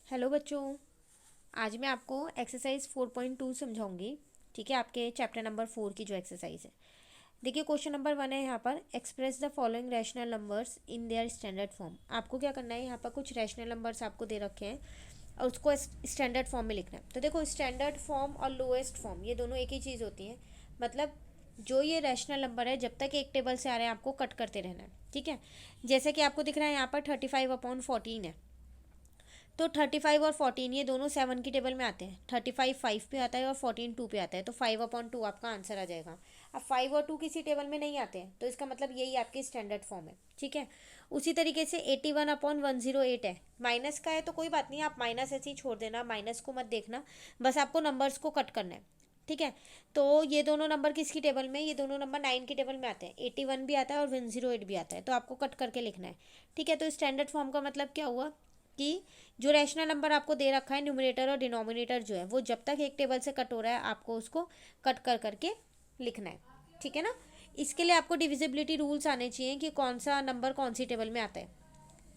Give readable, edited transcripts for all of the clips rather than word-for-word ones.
Hello बच्चों। आज मैं आपको एक्सरसाइज 4.2 समझाऊंगी। ठीक है, आपके चैप्टर नंबर 4 की जो एक्सरसाइज है। देखिए, क्वेश्चन नंबर 1 है यहाँ पर, express the following rational numbers in their standard form. आपको क्या करना है, यहाँ पर कुछ रैशनल नंबर्स आपको दे रखे हैं और उसको स्टैंडर्ड फॉर्म में लिखना है। तो देखो, स्टैंडर्ड फॉर्म और लोएस्ट फॉर्म ये दोनों एक ही चीज़ होती है। मतलब जो ये रैशनल नंबर है, जब तक एक टेबल से आ रहे हैं आपको कट करते रहना है। ठीक है, जैसे कि आपको दिख रहा है यहाँ पर 35/14 है। तो 35 और 14 ये दोनों 7 की टेबल में आते हैं। 35 5 पे आता है और 14 2 पे आता है, तो 5/2 आपका आंसर आ जाएगा। अब 5 और 2 किसी टेबल में नहीं आते हैं, तो इसका मतलब यही आपकी स्टैंडर्ड फॉर्म है। ठीक है, उसी तरीके से 81/108 है। माइनस का है तो कोई बात नहीं, आप माइनस ऐसे ही छोड़ देना, माइनस को मत देखना, बस आपको नंबर्स को कट करना है। ठीक है, तो ये दोनों नंबर किसकी टेबल में, ये दोनों नंबर 9 की टेबल में आते हैं। 81 भी आता है और 108 भी आता है, तो आपको कट करके लिखना है। ठीक है, तो स्टैंडर्ड फॉर्म का मतलब क्या हुआ कि जो रैशनल नंबर आपको दे रखा है, न्यूमरेटर और डिनोमिनेटर जो है, वो जब तक एक टेबल से कट हो रहा है आपको उसको कट कर करके लिखना है। ठीक है ना। इसके लिए आपको डिविजिबिलिटी रूल्स आने चाहिए कि कौन सा नंबर कौन सी टेबल में आता है।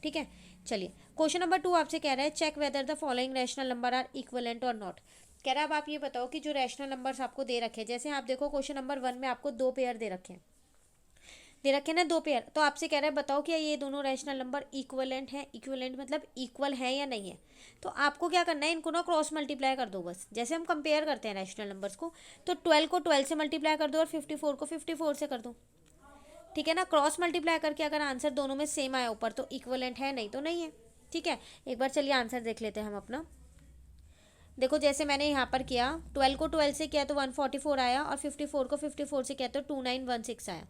ठीक है, चलिए क्वेश्चन नंबर 2 आपसे कह रहा है, check whether the following rational number are equivalent और नॉट। कह रहा है अब आप ये बताओ कि जो रैशनल नंबर्स आपको दे रखे हैं, जैसे आप देखो क्वेश्चन नंबर 1 में आपको दो पेयर दे रखे ना, दो पेयर। तो आपसे कह रहा है बताओ क्या ये दोनों रैशनल नंबर इक्वलेंट है। इक्वलेंट मतलब इक्वल है या नहीं है। तो आपको क्या करना है, इनको ना क्रॉस मल्टीप्लाई कर दो बस, जैसे हम कंपेयर करते हैं रैशनल नंबर्स को। तो 12 को 12 से मल्टीप्लाई कर दो और 54 को 54 से कर दो। ठीक है ना, क्रॉस मल्टीप्लाई करके अगर आंसर दोनों में सेम आया ऊपर तो इक्वलेंट है, नहीं तो नहीं है। ठीक है, एक बार चलिए आंसर देख लेते हैं हम अपना। देखो, जैसे मैंने यहाँ पर किया, 12 को 12 से किया तो 144 आया और 54 को 54 से किया तो 2916 आया।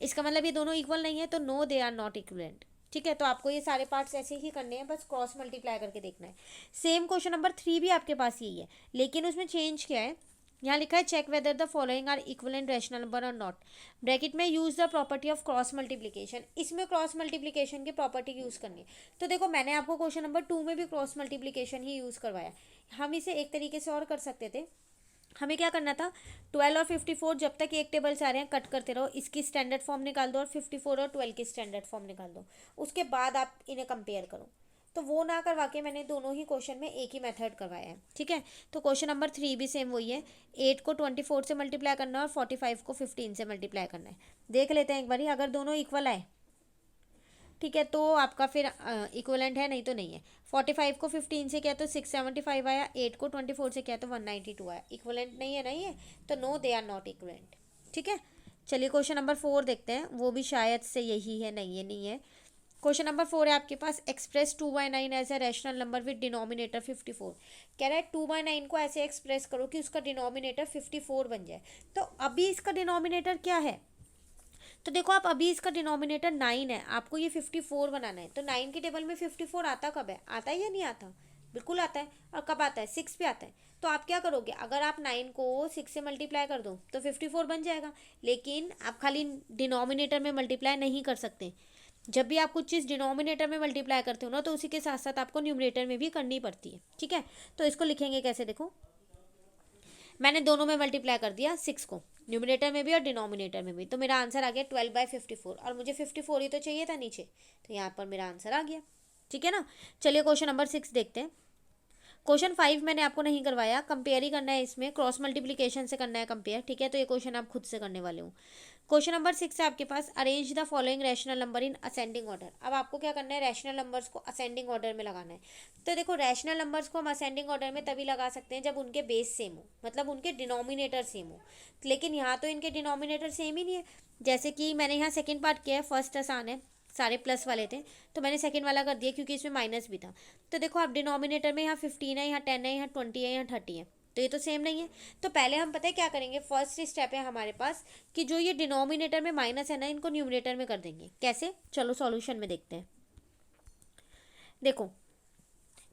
इसका मतलब ये दोनों इक्वल नहीं है, तो no they are not equivalent. ठीक है, तो आपको ये सारे पार्ट्स ऐसे ही करने हैं, बस क्रॉस मल्टीप्लाई करके देखना है। सेम क्वेश्चन नंबर 3 भी आपके पास यही है, लेकिन उसमें चेंज क्या है, यहाँ लिखा है check whether the following are equivalent rational number और नॉट। ब्रैकेट में use the property of cross multiplication. इसमें क्रॉस मल्टीप्लिकेशन की प्रॉपर्टी यूज करनी है। तो देखो, मैंने आपको क्वेश्चन नंबर 2 में भी क्रॉस मल्टीप्लिकेशन ही यूज करवाया। हम इसे एक तरीके से और कर सकते थे। हमें क्या करना था, 12 और 54 जब तक एक टेबल से आ रहे हैं कट करते रहो, इसकी स्टैंडर्ड फॉर्म निकाल दो और 54 और 12 की स्टैंडर्ड फॉर्म निकाल दो। उसके बाद आप इन्हें कंपेयर करो। तो वो ना करवा के मैंने दोनों ही क्वेश्चन में एक ही मेथड करवाया है। ठीक है, तो क्वेश्चन नंबर 3 भी सेम वही है। 8 को 24 से मल्टीप्लाई करना है और 45 को 15 से मल्टीप्लाई करना है। देख लेते हैं एक बारी, अगर दोनों इक्वल आए ठीक है तो आपका फिर इक्वलेंट है, नहीं तो नहीं है। 45 को 15 से किया तो 675 आया, 8 को 24 से किया तो 192 आया। इक्वलेंट नहीं है, नहीं है, तो no they are not equivalent. ठीक है, चलिए क्वेश्चन नंबर 4 देखते हैं, वो भी शायद से यही है। नहीं, ये नहीं है। क्वेश्चन नंबर 4 है आपके पास, express 2/9 as a rational number with denominator 54। कह रहा है 2/9 को ऐसे एक्सप्रेस करो कि उसका डिनोमिनेटर 54 बन जाए। तो अभी इसका डिनोमिनेटर क्या है, तो देखो आप, अभी इसका डिनोमिनेटर 9 है, आपको ये 54 बनाना है। तो 9 की टेबल में 54 आता कब है, आता है या नहीं आता, बिल्कुल आता है। और कब आता है, 6 पे आता है। तो आप क्या करोगे, अगर आप 9 को 6 से मल्टीप्लाई कर दो तो 54 बन जाएगा। लेकिन आप खाली डिनोमिनेटर में मल्टीप्लाई नहीं कर सकते। जब भी आप कुछ चीज़ डिनोमिनेटर में मल्टीप्लाई करते हो ना, तो उसी के साथ साथ आपको न्यूमरेटर में भी करनी पड़ती है। ठीक है, तो इसको लिखेंगे कैसे, देखो मैंने दोनों में मल्टीप्लाई कर दिया 6 को, न्यूमिनेटर में भी और डिनोमिनेटर में भी, तो मेरा आंसर आ गया 12/54। और मुझे 54 ही तो चाहिए था नीचे, तो यहाँ पर मेरा आंसर आ गया। ठीक है ना। चलिए क्वेश्चन नंबर 6 देखते हैं। क्वेश्चन 5 मैंने आपको नहीं करवाया, कंपेयर ही करना है, इसमें क्रॉस मल्टीप्लिकेशन से करना है कंपेयर। ठीक है, तो ये क्वेश्चन आप खुद से करने वाले हो। क्वेश्चन नंबर 6 है आपके पास, arrange the following rational number in ascending order. अब आपको क्या करना है, रैशनल नंबर्स को असेंडिंग ऑर्डर में लगाना है। तो देखो, रैशनल नंबर्स को हम असेंडिंग ऑर्डर में तभी लगा सकते हैं जब उनके बेस सेम हो, मतलब उनके डिनोमिनेटर सेम हो। लेकिन यहाँ तो इनके डिनोमिनेटर सेम ही नहीं है। जैसे कि मैंने यहाँ सेकेंड पार्ट किया है, फर्स्ट आसान है, सारे प्लस वाले थे, तो मैंने सेकंड वाला कर दिया क्योंकि इसमें माइनस भी था। तो देखो आप, डिनोमिनेटर में यहाँ 15 है, यहाँ 10 है, यहाँ 20 है, यहाँ 30 है, तो ये तो सेम नहीं है। तो पहले हम पता है क्या करेंगे, फर्स्ट स्टेप है हमारे पास कि जो ये डिनोमिनेटर में माइनस है ना, इनको न्यूमरेटर में कर देंगे। कैसे, चलो सॉल्यूशन में देखते हैं। देखो,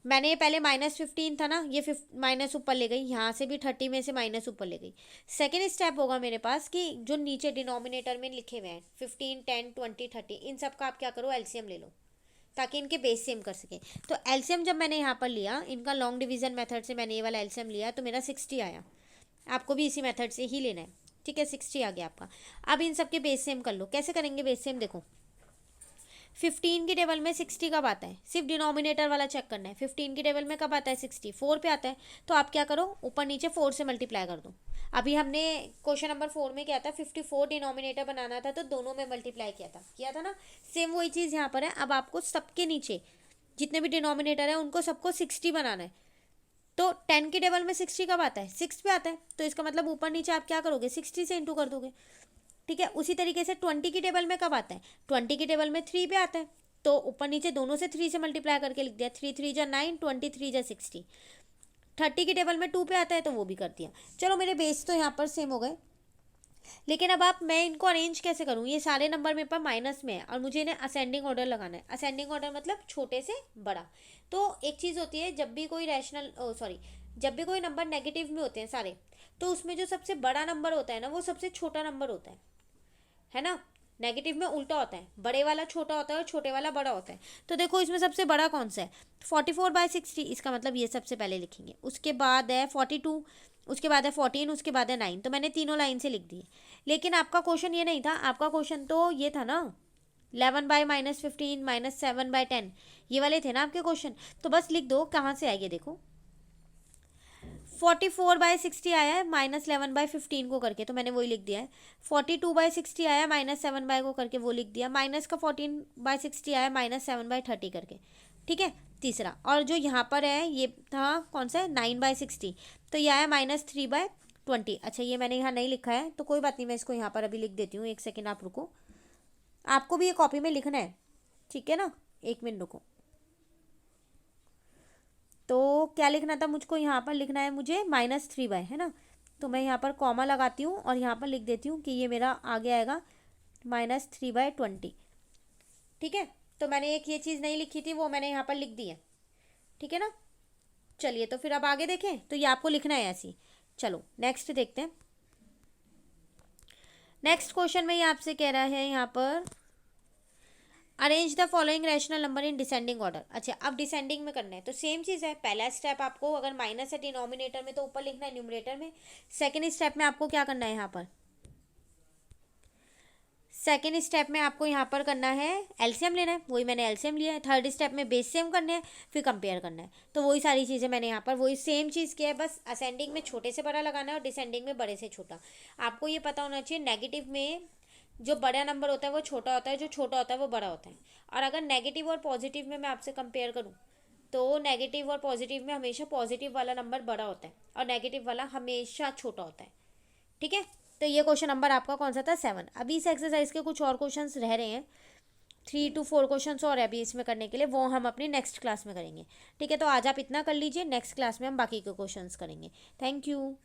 मैंने ये पहले -15 था ना, ये माइनस ऊपर ले गई, यहाँ से भी 30 में से माइनस ऊपर ले गई। सेकेंड स्टेप होगा मेरे पास कि जो नीचे डिनोमिनेटर में लिखे हुए हैं 15 10 20 30, इन सब का आप क्या करो, एलसीएम ले लो, ताकि इनके बेस सेम कर सके। तो एलसीएम जब मैंने यहाँ पर लिया, इनका लॉन्ग डिवीजन मेथड से मैंने ये वाला एलसीएम लिया, तो मेरा 60 आया। आपको भी इसी मेथड से ही लेना है। ठीक है, 60 आ गया आपका। अब इन सब के बेस सेम कर लो। कैसे करेंगे बेस सेम, देखो 15 की टेबल में 60 कब आता है, सिर्फ डिनोमिनेटर वाला चेक करना है। 15 की टेबल में कब आता है 60, 4 पे आता है। तो आप क्या करो, ऊपर नीचे 4 से मल्टीप्लाई कर दो। अभी हमने क्वेश्चन नंबर 4 में क्या था, 54 डिनोमिनेटर बनाना था, तो दोनों में मल्टीप्लाई किया था ना। सेम वही चीज़ यहाँ पर है। अब आपको सबके नीचे जितने भी डिनोमिनेटर है उनको सबको 60 बनाना है। तो 10 की टेबल में 60 कब आता है, 6 पे आता है। तो इसका मतलब ऊपर नीचे आप क्या करोगे, 60 से इंटू कर दोगे। ठीक है, उसी तरीके से 20 की टेबल में कब आता है, 20 की टेबल में 3 पे आता है। तो ऊपर नीचे दोनों से 3 से मल्टीप्लाई करके लिख दिया, 3 3 जा 9, 23 जा 60। 30 की टेबल में 2 पे आता है, तो वो भी कर दिया। चलो मेरे बेस तो यहाँ पर सेम हो गए, लेकिन अब मैं इनको अरेंज कैसे करूँ। ये सारे नंबर मेरे पास माइनस में है और मुझे इन्हें असेंडिंग ऑर्डर लगाना है। असेंडिंग ऑर्डर मतलब छोटे से बड़ा। तो एक चीज़ होती है, जब भी कोई जब भी कोई नंबर नेगेटिव में होते हैं सारे, तो उसमें जो सबसे बड़ा नंबर होता है ना, वो सबसे छोटा नंबर होता है ना। नेगेटिव में उल्टा होता है, बड़े वाला छोटा होता है और छोटे वाला बड़ा होता है। तो देखो इसमें सबसे बड़ा कौन सा है, 44/60। इसका मतलब ये सबसे पहले लिखेंगे। उसके बाद है 42, उसके बाद है 14, उसके बाद है 9। तो मैंने तीनों लाइन से लिख दिए। लेकिन आपका क्वेश्चन ये नहीं था, आपका क्वेश्चन तो ये था ना, 11/-15 -7/10, ये वाले थे ना आपके क्वेश्चन। तो बस लिख दो कहाँ से आएंगे। देखो 44/60 आया है -11/15 को करके, तो मैंने वही लिख दिया है। 42/60 आया -7 को करके, वो लिख दिया। माइनस का 14/60 आया -7/30 करके। ठीक है, तीसरा। और जो यहाँ पर है ये था कौन सा है, 9/60। तो ये आया -3/20। अच्छा ये मैंने यहाँ नहीं लिखा है, तो कोई बात नहीं, मैं इसको यहाँ पर अभी लिख देती हूँ। एक सेकेंड आप रुको, आपको भी ये कॉपी में लिखना है, ठीक है ना। 1 मिनट रुको। तो क्या लिखना था मुझको, यहाँ पर लिखना है मुझे -3 है ना। तो मैं यहाँ पर कॉमा लगाती हूँ और यहाँ पर लिख देती हूँ कि ये मेरा आगे आएगा -3/20। ठीक है, तो मैंने एक ये चीज़ नहीं लिखी थी, वो मैंने यहाँ पर लिख दी है। ठीक है ना। चलिए तो फिर अब आगे देखें, तो ये आपको लिखना है ऐसे ही। चलो नेक्स्ट देखते हैं। नेक्स्ट क्वेश्चन में ये आपसे कह रहा है यहाँ पर, arrange the following rational number in descending order. अच्छा अब डिसेंडिंग में करना है, तो सेम चीज़ है। पहला स्टेप आपको अगर माइनस है डिनोमिनेटर में, तो ऊपर लिखना है न्यूमरेटर में। सेकेंड स्टेप में आपको क्या करना है, यहाँ पर सेकेंड स्टेप में आपको यहाँ पर करना है एलसीएम लेना है, वही मैंने एलसीएम लिया है। थर्ड स्टेप में बेस सेम करना है, फिर कंपेयर करना है। तो वही सारी चीज़ें मैंने यहाँ पर वही सेम चीज़ किया है, बस असेंडिंग में छोटे से बड़ा लगाना है और डिसेंडिंग में बड़े से छोटा। आपको ये पता होना चाहिए, नेगेटिव में जो बड़ा नंबर होता है वो छोटा होता है, जो छोटा होता है वो बड़ा होता है। और अगर नेगेटिव और पॉजिटिव में मैं आपसे कंपेयर करूँ, तो नेगेटिव और पॉजिटिव में हमेशा पॉजिटिव वाला नंबर बड़ा होता है और नेगेटिव वाला हमेशा छोटा होता है। ठीक है, तो ये क्वेश्चन नंबर आपका कौन सा था, 7। अभी इस एक्सरसाइज के कुछ और क्वेश्चंस रह रहे हैं, 3 to 4 क्वेश्चंस और है अभी इसमें करने के लिए, वो हम अपनी नेक्स्ट क्लास में करेंगे। ठीक है, तो आज आप इतना कर लीजिए, नेक्स्ट क्लास में हम बाकी के क्वेश्चंस करेंगे। Thank you.